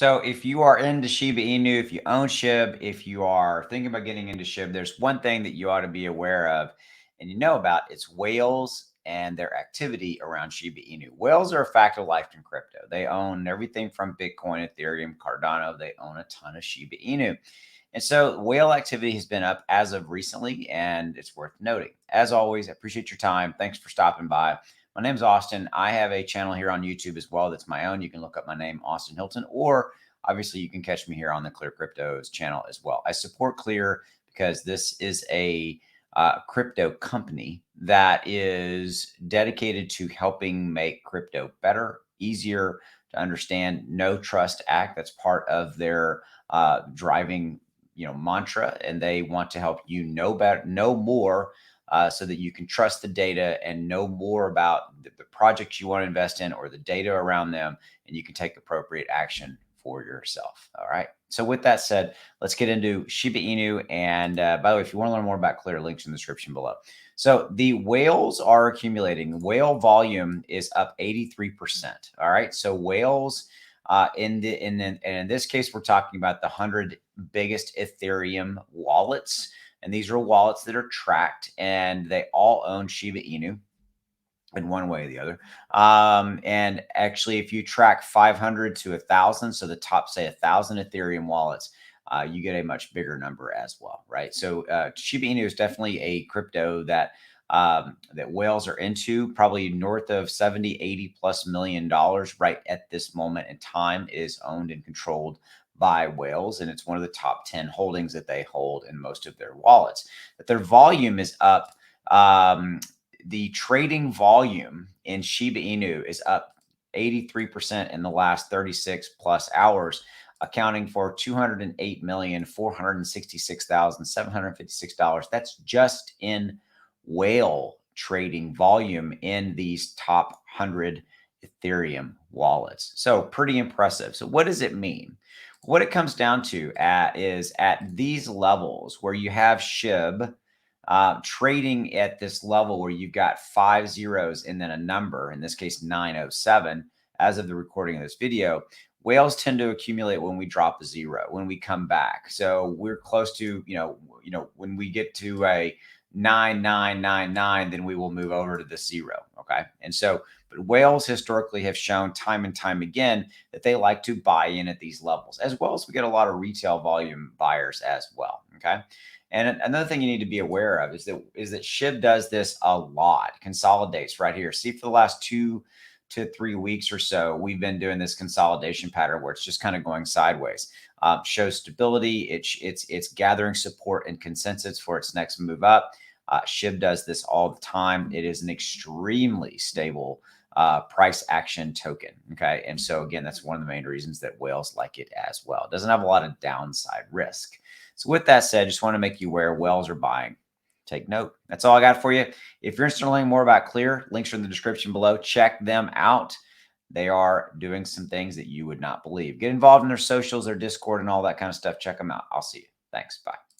So if you are into Shiba Inu, if you own SHIB, if you are thinking about getting into SHIB, there's one thing that you ought to be aware of and you know about. It's whales and their activity around Shiba Inu. Whales are a fact of life in crypto. They own everything from Bitcoin, Ethereum, Cardano. They own a ton of Shiba Inu. And so whale activity has been up as of recently, and it's worth noting. As always, I appreciate your time. Thanks for stopping by. My name's Austin. I have a channel here on YouTube as well that's my own. You can look up my name, Austin Hilton, or obviously you can catch me here on the ClearCryptos channel as well. I support Clear because this is a crypto company that is dedicated to helping make crypto better, easier to understand. No Trust Act. That's part of their driving mantra, and they want to help you know better, know more, so that you can trust the data and know more about the projects you want to invest in or the data around them, and you can take appropriate action for yourself. All right. So with that said, let's get into Shiba Inu. And by the way, if you want to learn more about Clear, links in the description below. So the whales are accumulating. Whale volume is up 83%. All right. So whales in this case, we're talking about the 100 biggest Ethereum wallets. And these are wallets that are tracked, and they all own Shiba Inu in one way or the other. And actually, if you track 500 to 1,000, so the top, say, 1,000 Ethereum wallets, you get a much bigger number as well, right? So Shiba Inu is definitely a crypto that whales are into, probably north of 70, 80 plus $1 million right at this moment in time is owned and controlled by whales, and it's one of the top 10 holdings that they hold in most of their wallets. But their volume is up. The trading volume in Shiba Inu is up 83% in the last 36 plus hours, accounting for $208,466,756. That's just in whale trading volume in these top 100 Ethereum wallets. So pretty impressive. So what does it mean? What it comes down to is at these levels where you have SHIB trading at this level where you've got 5 zeros and then a number, in this case 907, as of the recording of this video. Whales tend to accumulate when we drop a zero, when we come back. So we're close to, when we get to a 9999, then we will move over to the zero. Okay. And so, but whales historically have shown time and time again that they like to buy in at these levels, as well as we get a lot of retail volume buyers as well. Okay. And another thing you need to be aware of is that SHIB does this a lot, consolidates right here. See, for the last 2 to 3 weeks or so, we've been doing this consolidation pattern where it's just kind of going sideways. Shows stability. It's gathering support and consensus for its next move up. SHIB does this all the time. It is an extremely stable price action token. Okay. And so again, that's one of the main reasons that whales like it as well. It doesn't have a lot of downside risk. So with that said, just want to make you aware whales are buying. Take note. That's all I got for you. If you're interested in learning more about Clear, links are in the description below. Check them out. They are doing some things that you would not believe. Get involved in their socials, their Discord, and all that kind of stuff. Check them out. I'll see you. Thanks. Bye.